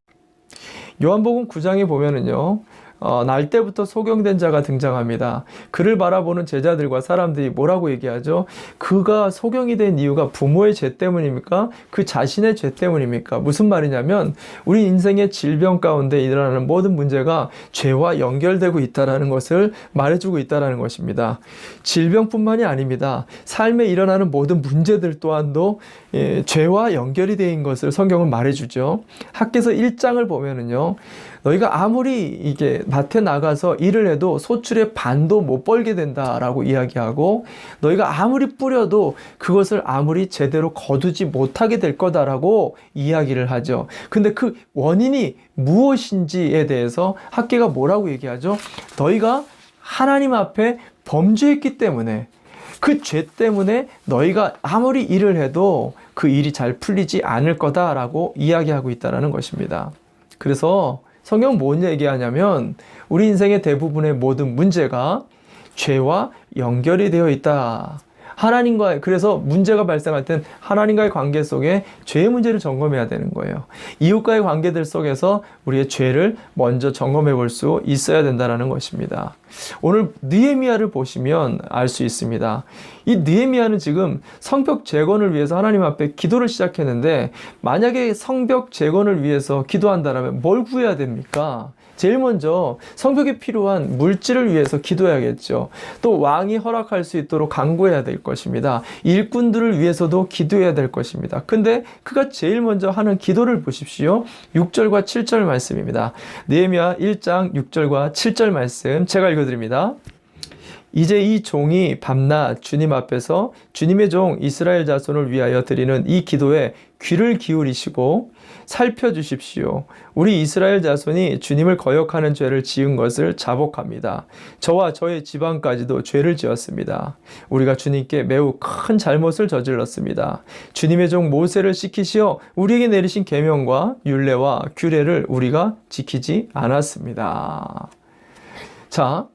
요한복음 9장에 보면은요, 날 때부터 소경된 자가 등장합니다. 그를 바라보는 제자들과 사람들이 뭐라고 얘기하죠? 그가 소경이 된 이유가 부모의 죄 때문입니까? 그 자신의 죄 때문입니까? 무슨 말이냐면 우리 인생의 질병 가운데 일어나는 모든 문제가 죄와 연결되고 있다는 것을 말해주고 있다는 것입니다. 질병뿐만이 아닙니다. 삶에 일어나는 모든 문제들 또한도 죄와 연결이 되어 있는 것을 성경은 말해주죠. 학개서 1장을 보면은요, 너희가 아무리 이게 밭에 나가서 일을 해도 소출의 반도 못 벌게 된다라고 이야기하고, 너희가 아무리 뿌려도 그것을 아무리 제대로 거두지 못하게 될 거다라고 이야기를 하죠. 근데 그 원인이 무엇인지에 대해서 학개가 뭐라고 얘기하죠? 너희가 하나님 앞에 범죄했기 때문에, 그 죄 때문에 너희가 아무리 일을 해도 그 일이 잘 풀리지 않을 거다라고 이야기하고 있다는 것입니다. 그래서 성경은 뭔 얘기하냐면 우리 인생의 대부분의 모든 문제가 죄와 연결이 되어 있다. 그래서 문제가 발생할 땐 하나님과의 관계 속에 죄의 문제를 점검해야 되는 거예요. 이웃과의 관계들 속에서 우리의 죄를 먼저 점검해 볼 수 있어야 된다는 것입니다. 오늘 느헤미야를 보시면 알 수 있습니다. 이 느헤미야는 지금 성벽 재건을 위해서 하나님 앞에 기도를 시작했는데, 만약에 성벽 재건을 위해서 기도한다면 뭘 구해야 됩니까? 제일 먼저 성벽에 필요한 물질을 위해서 기도해야겠죠. 또 왕이 허락할 수 있도록 간구해야 될 것입니다. 일꾼들을 위해서도 기도해야 될 것입니다. 근데 그가 제일 먼저 하는 기도를 보십시오. 6절과 7절 말씀입니다. 느헤미야 1장 6절과 7절 말씀 제가 읽어드립니다. 이제 이 종이 밤낮 주님 앞에서 주님의 종 이스라엘 자손을 위하여 드리는 이 기도에 귀를 기울이시고 살펴주십시오. 우리 이스라엘 자손이 주님을 거역하는 죄를 지은 것을 자복합니다. 저와 저의 집안까지도 죄를 지었습니다. 우리가 주님께 매우 큰 잘못을 저질렀습니다. 주님의 종 모세를 시키시어 우리에게 내리신 계명과 율례와 규례를 우리가 지키지 않았습니다. 자,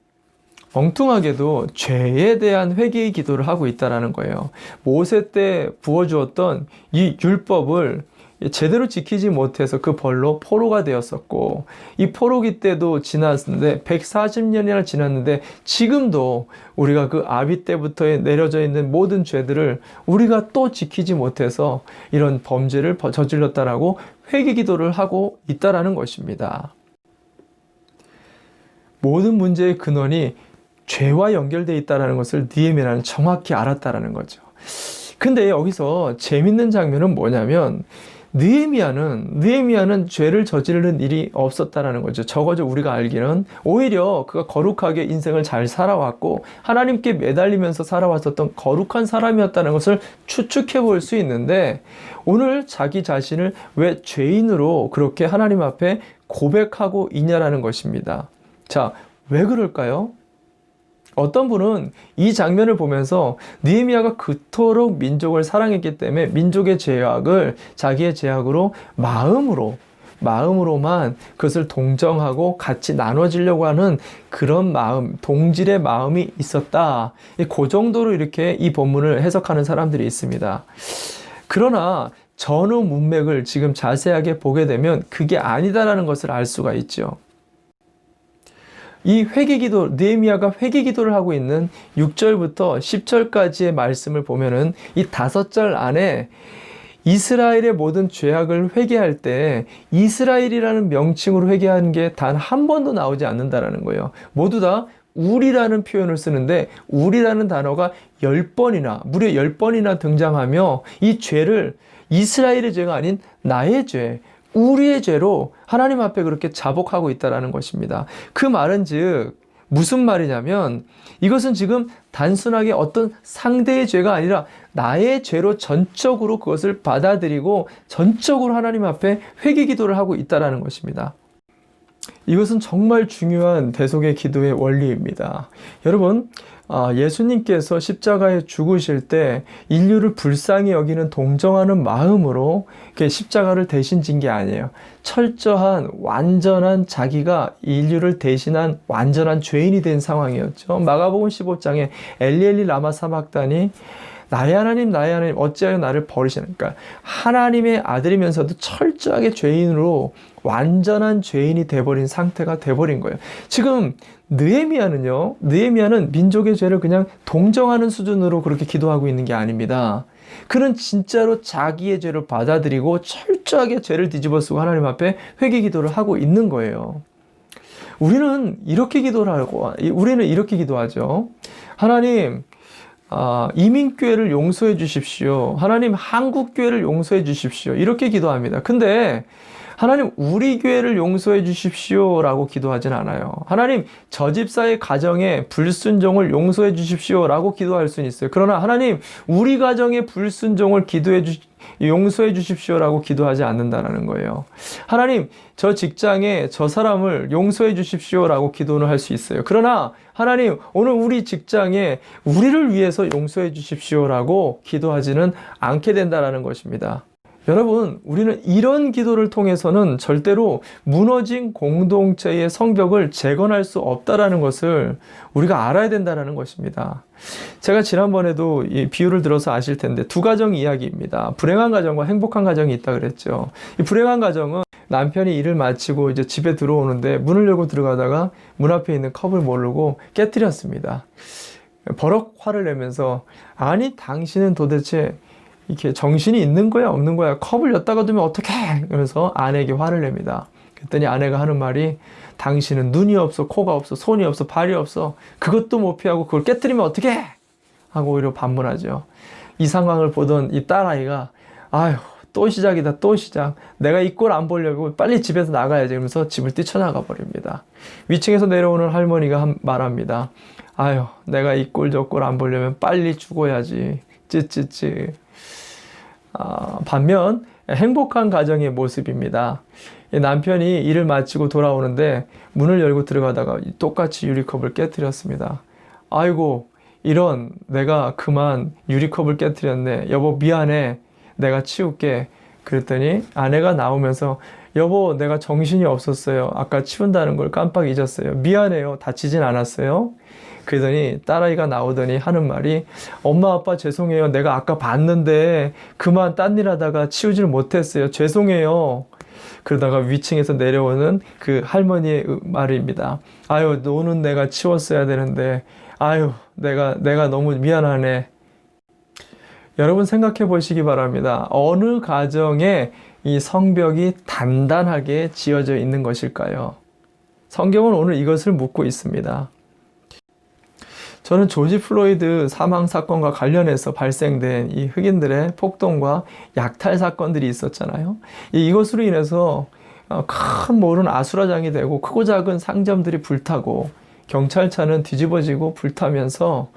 엉뚱하게도 죄에 대한 회개의 기도를 하고 있다는 거예요. 모세 때 부어주었던 이 율법을 제대로 지키지 못해서 그 벌로 포로가 되었었고, 이 포로기 때도 지났는데 140년이나 지났는데 지금도 우리가 그 아비 때부터 내려져 있는 모든 죄들을 우리가 또 지키지 못해서 이런 범죄를 저질렀다라고 회개 기도를 하고 있다는 것입니다. 모든 문제의 근원이 죄와 연결되어 있다는 것을 느헤미야는 정확히 알았다는 거죠. 근데 여기서 재밌는 장면은 뭐냐면, 느헤미야는 죄를 저지르는 일이 없었다는 거죠. 적어도 우리가 알기는 오히려 그가 거룩하게 인생을 잘 살아왔고 하나님께 매달리면서 살아왔었던 거룩한 사람이었다는 것을 추측해 볼 수 있는데, 오늘 자기 자신을 왜 죄인으로 그렇게 하나님 앞에 고백하고 있냐라는 것입니다. 자, 왜 그럴까요? 어떤 분은 이 장면을 보면서 느헤미야가 그토록 민족을 사랑했기 때문에 민족의 죄악을 자기의 죄악으로 마음으로만 그것을 동정하고 같이 나눠지려고 하는 그런 마음, 동질의 마음이 있었다. 그 정도로 이렇게 이 본문을 해석하는 사람들이 있습니다. 그러나 전후 문맥을 지금 자세하게 보게 되면 그게 아니다라는 것을 알 수가 있죠. 이 회개기도, 느헤미야가 회개기도를 하고 있는 6절부터 10절까지의 말씀을 보면은 이 5절 안에 이스라엘의 모든 죄악을 회개할 때 이스라엘이라는 명칭으로 회개하는 게 단 한 번도 나오지 않는다라는 거예요. 모두 다 우리라는 표현을 쓰는데 우리라는 단어가 10번이나, 무려 10번이나 등장하며 이 죄를 이스라엘의 죄가 아닌 나의 죄, 우리의 죄로 하나님 앞에 그렇게 자복하고 있다는 것입니다. 그 말은 즉 무슨 말이냐면, 이것은 지금 단순하게 어떤 상대의 죄가 아니라 나의 죄로 전적으로 그것을 받아들이고 전적으로 하나님 앞에 회개 기도를 하고 있다는 것입니다. 이것은 정말 중요한 대속의 기도의 원리입니다. 여러분, 예수님께서 십자가에 죽으실 때 인류를 불쌍히 여기는 동정하는 마음으로 십자가를 대신 진 게 아니에요. 철저한 완전한 자기가 인류를 대신한 완전한 죄인이 된 상황이었죠. 마가복음 15장에 엘리 라마 사박다니 나의 하나님 어찌하여 나를 버리시는가. 그러니까 하나님의 아들이면서도 철저하게 죄인으로 완전한 죄인이 돼버린 상태가 돼버린 거예요. 지금 느헤미야는 민족의 죄를 그냥 동정하는 수준으로 그렇게 기도하고 있는 게 아닙니다. 그는 진짜로 자기의 죄를 받아들이고 철저하게 죄를 뒤집어쓰고 하나님 앞에 회개 기도를 하고 있는 거예요. 우리는 이렇게 기도하죠. 하나님, 이민교회를 용서해 주십시오. 하나님, 한국교회를 용서해 주십시오. 이렇게 기도합니다. 근데 하나님, 우리 교회를 용서해 주십시오 라고 기도하진 않아요. 하나님, 저 집사의 가정의 불순종을 용서해 주십시오 라고 기도할 수는 있어요. 그러나 하나님, 우리 가정의 불순종을 용서해 주십시오 라고 기도하지 않는다는 거예요. 하나님, 저 직장에 저 사람을 용서해 주십시오 라고 기도는 할 수 있어요. 그러나 하나님, 오늘 우리 직장에 우리를 위해서 용서해 주십시오 라고 기도하지는 않게 된다는 것입니다. 여러분, 우리는 이런 기도를 통해서는 절대로 무너진 공동체의 성벽을 재건할 수 없다는 것을 우리가 알아야 된다는 것입니다. 제가 지난번에도 이 비유를 들어서 아실 텐데 두 가정 이야기입니다. 불행한 가정과 행복한 가정이 있다 그랬죠. 이 불행한 가정은 남편이 일을 마치고 이제 집에 들어오는데 문을 열고 들어가다가 문 앞에 있는 컵을 모르고 깨뜨렸습니다. 버럭 화를 내면서, 아니 당신은 도대체 이렇게 정신이 있는 거야 없는 거야, 컵을 엿다가 두면 어떡해, 이러면서 아내에게 화를 냅니다. 그랬더니 아내가 하는 말이, 당신은 눈이 없어, 코가 없어, 손이 없어, 발이 없어, 그것도 못 피하고 그걸 깨뜨리면 어떡해 하고 오히려 반문하죠. 이 상황을 보던 이 딸아이가, 아휴 또 시작이다, 또 시작, 내가 이 꼴 안 보려고 빨리 집에서 나가야지, 그러면서 집을 뛰쳐나가 버립니다. 위층에서 내려오는 할머니가 말합니다. 아휴, 내가 이 꼴 저 꼴 안 보려면 빨리 죽어야지, 찌찌찌. 반면 행복한 가정의 모습입니다. 남편이 일을 마치고 돌아오는데 문을 열고 들어가다가 똑같이 유리컵을 깨뜨렸습니다. 아이고, 이런, 내가 그만 유리컵을 깨뜨렸네. 여보 미안해, 내가 치울게. 그랬더니 아내가 나오면서, 여보 내가 정신이 없었어요, 아까 치운다는 걸 깜빡 잊었어요, 미안해요, 다치진 않았어요. 그러더니 딸아이가 나오더니 하는 말이, 엄마 아빠 죄송해요, 내가 아까 봤는데 그만 딴 일 하다가 치우질 못했어요, 죄송해요. 그러다가 위층에서 내려오는 그 할머니의 말입니다. 아유, 너는 내가 치웠어야 되는데, 아유 내가 너무 미안하네. 여러분 생각해 보시기 바랍니다. 어느 가정에 이 성벽이 단단하게 지어져 있는 것일까요? 성경은 오늘 이것을 묻고 있습니다. 저는 조지 플로이드 사망 사건과 관련해서 발생된 이 흑인들의 폭동과 약탈 사건들이 있었잖아요. 이것으로 인해서 큰 몰은 아수라장이 되고 크고 작은 상점들이 불타고 경찰차는 뒤집어지고 불타면서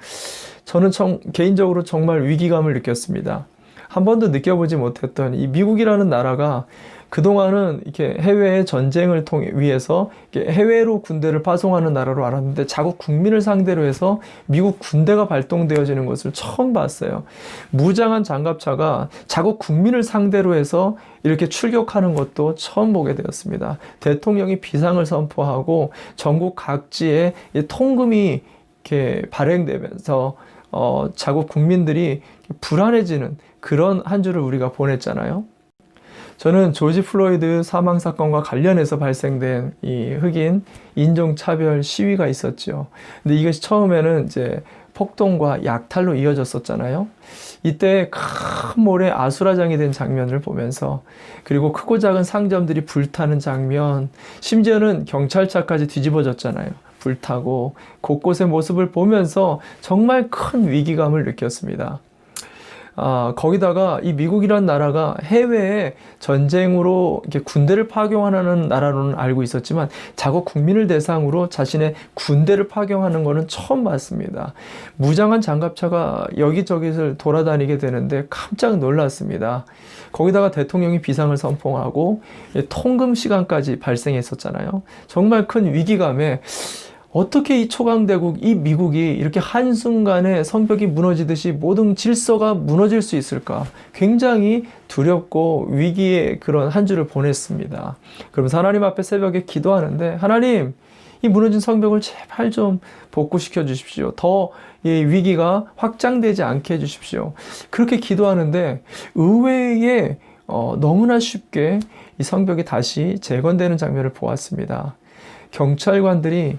저는 개인적으로 정말 위기감을 느꼈습니다. 한 번도 느껴보지 못했던 이 미국이라는 나라가 그동안은 이렇게 해외의 전쟁을 위해서 해외로 군대를 파송하는 나라로 알았는데, 자국 국민을 상대로 해서 미국 군대가 발동되어지는 것을 처음 봤어요. 무장한 장갑차가 자국 국민을 상대로 해서 이렇게 출격하는 것도 처음 보게 되었습니다. 대통령이 비상을 선포하고 전국 각지에 통금이 이렇게 발행되면서 자국 국민들이 불안해지는 그런 한 주를 우리가 보냈잖아요. 저는 조지 플로이드 사망 사건과 관련해서 발생된 이 흑인 인종차별 시위가 있었죠. 근데 이것이 처음에는 이제 폭동과 약탈로 이어졌었잖아요. 이때 큰 몰에 아수라장이 된 장면을 보면서, 그리고 크고 작은 상점들이 불타는 장면, 심지어는 경찰차까지 뒤집어졌잖아요. 불타고 곳곳의 모습을 보면서 정말 큰 위기감을 느꼈습니다. 거기다가 이 미국이란 나라가 해외에 전쟁으로 이렇게 군대를 파견하는 나라로는 알고 있었지만 자국 국민을 대상으로 자신의 군대를 파견하는 것은 처음 봤습니다. 무장한 장갑차가 여기저기를 돌아다니게 되는데 깜짝 놀랐습니다. 거기다가 대통령이 비상을 선포하고 통금 시간까지 발생했었잖아요. 정말 큰 위기감에 어떻게 이 초강대국, 이 미국이 이렇게 한순간에 성벽이 무너지듯이 모든 질서가 무너질 수 있을까? 굉장히 두렵고 위기의 그런 한 주를 보냈습니다. 그러면서 하나님 앞에 새벽에 기도하는데, 하나님, 이 무너진 성벽을 제발 좀 복구시켜 주십시오. 더 이 위기가 확장되지 않게 해주십시오. 그렇게 기도하는데 의외에 너무나 쉽게 이 성벽이 다시 재건되는 장면을 보았습니다. 경찰관들이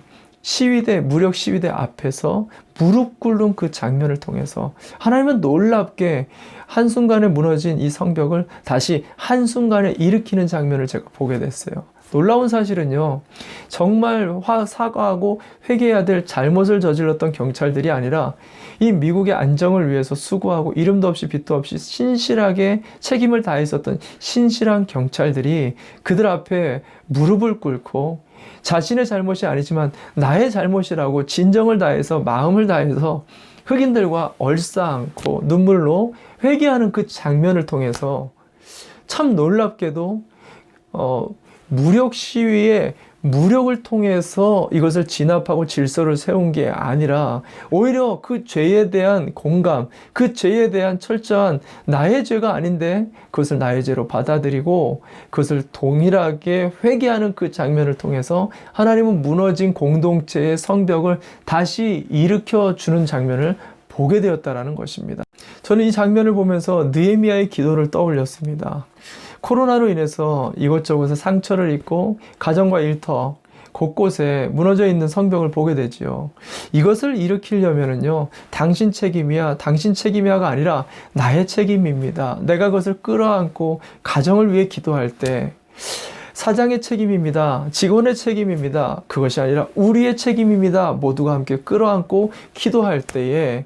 무력 시위대 앞에서 무릎 꿇는 그 장면을 통해서 하나님은 놀랍게 한순간에 무너진 이 성벽을 다시 한순간에 일으키는 장면을 제가 보게 됐어요. 놀라운 사실은요, 정말 사과하고 회개해야 될 잘못을 저질렀던 경찰들이 아니라 이 미국의 안정을 위해서 수고하고 이름도 없이 빛도 없이 신실하게 책임을 다했었던 신실한 경찰들이 그들 앞에 무릎을 꿇고 자신의 잘못이 아니지만 나의 잘못이라고 진정을 다해서 마음을 다해서 흑인들과 얼싸안고 눈물로 회개하는 그 장면을 통해서 참 놀랍게도 무력 시위에 무력을 통해서 이것을 진압하고 질서를 세운 게 아니라 오히려 그 죄에 대한 공감, 그 죄에 대한 철저한 나의 죄가 아닌데 그것을 나의 죄로 받아들이고 그것을 동일하게 회개하는 그 장면을 통해서 하나님은 무너진 공동체의 성벽을 다시 일으켜주는 장면을 보게 되었다는 것입니다. 저는 이 장면을 보면서 느헤미야의 기도를 떠올렸습니다. 코로나로 인해서 이곳저곳에 상처를 입고 가정과 일터 곳곳에 무너져 있는 성벽을 보게 되지요. 이것을 일으키려면은요, 당신 책임이야가 아니라 나의 책임입니다. 내가 그것을 끌어안고 가정을 위해 기도할 때 사장의 책임입니다. 직원의 책임입니다. 그것이 아니라 우리의 책임입니다. 모두가 함께 끌어안고 기도할 때에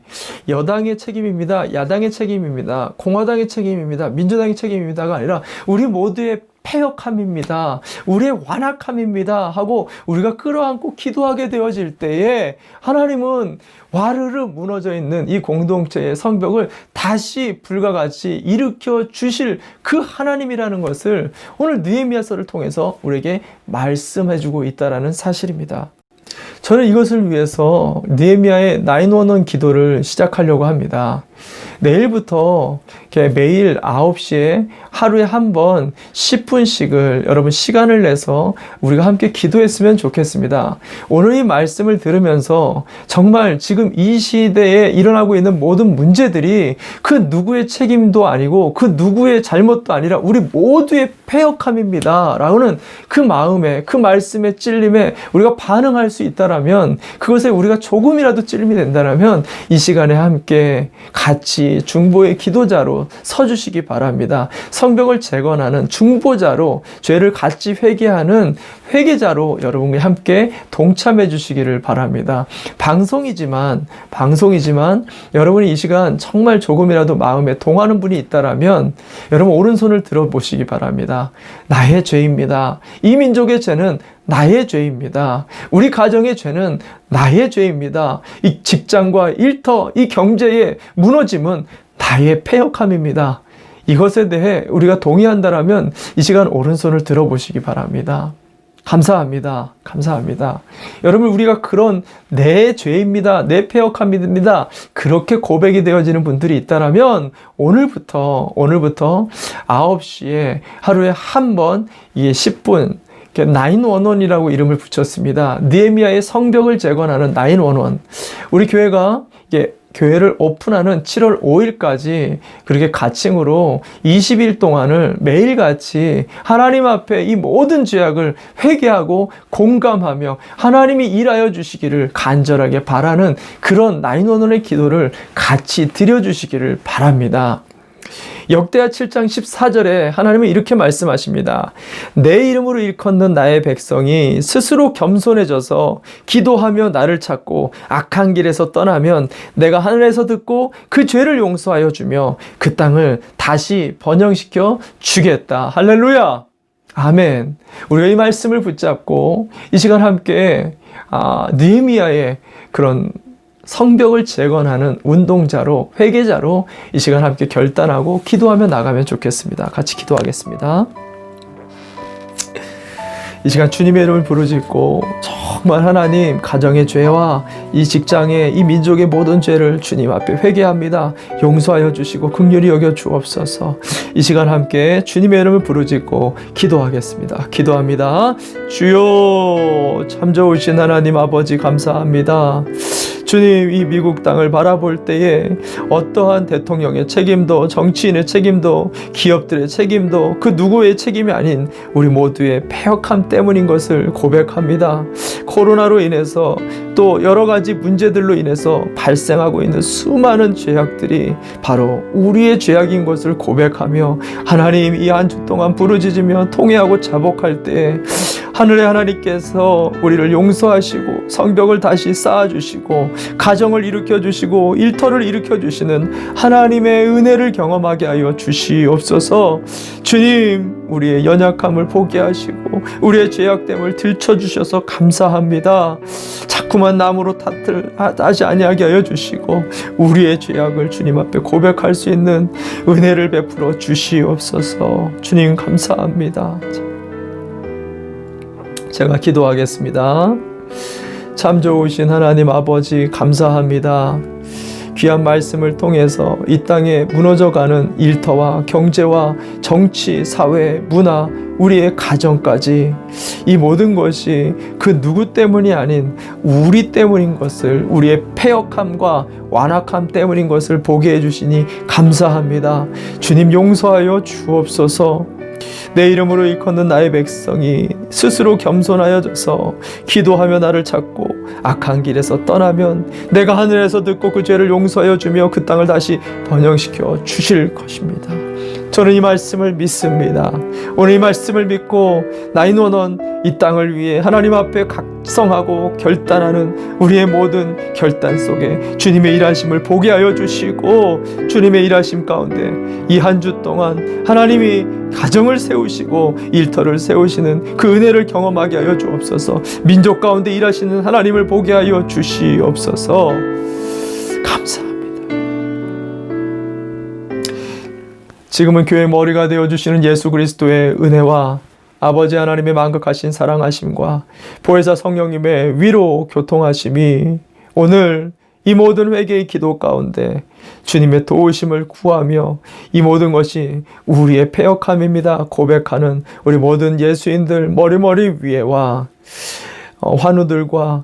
여당의 책임입니다. 야당의 책임입니다. 공화당의 책임입니다. 민주당의 책임입니다가 아니라 우리 모두의 패역함입니다. 우리의 완악함입니다. 하고 우리가 끌어안고 기도하게 되어질 때에 하나님은 와르르 무너져 있는 이 공동체의 성벽을 다시 불과 같이 일으켜 주실 그 하나님이라는 것을 오늘 느헤미야서를 통해서 우리에게 말씀해 주고 있다는 사실입니다. 저는 이것을 위해서 느헤미야의 911 기도를 시작하려고 합니다. 내일부터 매일 9시에 하루에 한 번 10분씩을 여러분 시간을 내서 우리가 함께 기도했으면 좋겠습니다. 오늘 이 말씀을 들으면서 정말 지금 이 시대에 일어나고 있는 모든 문제들이 그 누구의 책임도 아니고 그 누구의 잘못도 아니라 우리 모두의 패역함입니다 라고는 그 마음에, 그 말씀의 찔림에 우리가 반응할 수 있다라면, 그것에 우리가 조금이라도 찔림이 된다라면 이 시간에 함께 같이 중보의 기도자로 서주시기 바랍니다. 성벽을 재건하는 중보자로, 죄를 같이 회개하는 회개자로 여러분과 함께 동참해 주시기를 바랍니다. 방송이지만 여러분이 이 시간 정말 조금이라도 마음에 동하는 분이 있다라면 여러분 오른손을 들어보시기 바랍니다. 나의 죄입니다. 이 민족의 죄는 나의 죄입니다. 우리 가정의 죄는 나의 죄입니다. 이 직장과 일터, 이 경제의 무너짐은 나의 패역함입니다. 이것에 대해 우리가 동의한다라면 이 시간 오른손을 들어보시기 바랍니다. 감사합니다. 여러분, 우리가 그런 내 죄입니다. 내 패역함입니다. 그렇게 고백이 되어지는 분들이 있다라면 오늘부터 9시에 하루에 한 번 이게 10분 911이라고 이름을 붙였습니다. 느헤미야의 성벽을 재건하는 911. 우리 교회가 이게 교회를 오픈하는 7월 5일까지 그렇게 가칭으로 20일 동안을 매일같이 하나님 앞에 이 모든 죄악을 회개하고 공감하며 하나님이 일하여 주시기를 간절하게 바라는 그런 911의 기도를 같이 드려주시기를 바랍니다. 역대하 7장 14절에 하나님은 이렇게 말씀하십니다. 내 이름으로 일컫는 나의 백성이 스스로 겸손해져서 기도하며 나를 찾고 악한 길에서 떠나면 내가 하늘에서 듣고 그 죄를 용서하여 주며 그 땅을 다시 번영시켜 주겠다. 할렐루야. 아멘. 우리가 이 말씀을 붙잡고 이 시간 함께 느헤미야의 그런 성벽을 재건하는 운동자로, 회개자로 이 시간 함께 결단하고 기도하며 나가면 좋겠습니다. 같이 기도하겠습니다. 이 시간 주님의 이름을 부르짖고 정말 하나님, 가정의 죄와 이 직장의 이 민족의 모든 죄를 주님 앞에 회개합니다. 용서하여 주시고 긍휼히 여겨 주옵소서. 이 시간 함께 주님의 이름을 부르짖고 기도하겠습니다. 기도합니다. 주여, 참 좋으신 하나님 아버지 감사합니다. 주님, 이 미국 땅을 바라볼 때에 어떠한 대통령의 책임도, 정치인의 책임도, 기업들의 책임도 그 누구의 책임이 아닌 우리 모두의 패역함 때문인 것을 고백합니다. 코로나로 인해서 또 여러 가지 문제들로 인해서 발생하고 있는 수많은 죄악들이 바로 우리의 죄악인 것을 고백하며 하나님, 이 한 주 동안 부르짖으며 통회하고 자복할 때에 하늘의 하나님께서 우리를 용서하시고 성벽을 다시 쌓아주시고 가정을 일으켜주시고 일터를 일으켜주시는 하나님의 은혜를 경험하게 하여 주시옵소서. 주님, 우리의 연약함을 보게 하시고 우리의 죄악됨을 들춰주셔서 감사합니다. 자꾸만 남으로 탓하지 아니하게 하여 주시고 우리의 죄악을 주님 앞에 고백할 수 있는 은혜를 베풀어 주시옵소서. 주님 감사합니다. 제가 기도하겠습니다. 참 좋으신 하나님 아버지 감사합니다. 귀한 말씀을 통해서 이 땅에 무너져가는 일터와 경제와 정치, 사회, 문화, 우리의 가정까지 이 모든 것이 그 누구 때문이 아닌 우리 때문인 것을, 우리의 패역함과 완악함 때문인 것을 보게 해주시니 감사합니다. 주님 용서하여 주옵소서. 내 이름으로 일컫는 나의 백성이 스스로 겸손하여져서 기도하며 나를 찾고 악한 길에서 떠나면 내가 하늘에서 듣고 그 죄를 용서하여 주며 그 땅을 다시 번영시켜 주실 것입니다. 저는 이 말씀을 믿습니다. 오늘 이 말씀을 믿고 911 이 땅을 위해 하나님 앞에 각성하고 결단하는 우리의 모든 결단 속에 주님의 일하심을 보게 하여 주시고 주님의 일하심 가운데 이 한 주 동안 하나님이 가정을 세우시고 일터를 세우시는 그 은혜를 경험하게 하여 주옵소서. 민족 가운데 일하시는 하나님을 보게 하여 주시옵소서. 감사합니다. 지금은 교회의 머리가 되어주시는 예수 그리스도의 은혜와 아버지 하나님의 만극하신 사랑하심과 보혜사 성령님의 위로 교통하심이 오늘 이 모든 회개의 기도 가운데 주님의 도우심을 구하며 이 모든 것이 우리의 패역함입니다 고백하는 우리 모든 예수인들 머리머리 위에와 환우들과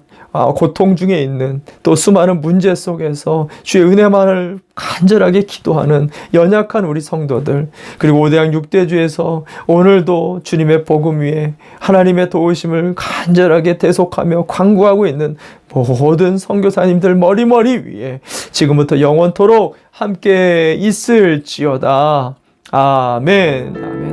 고통 중에 있는 또 수많은 문제 속에서 주의 은혜만을 간절하게 기도하는 연약한 우리 성도들, 그리고 5대양 6대주에서 오늘도 주님의 복음 위에 하나님의 도우심을 간절하게 대속하며 간구하고 있는 모든 선교사님들 머리머리 위에 지금부터 영원토록 함께 있을지어다. 아멘. 아멘.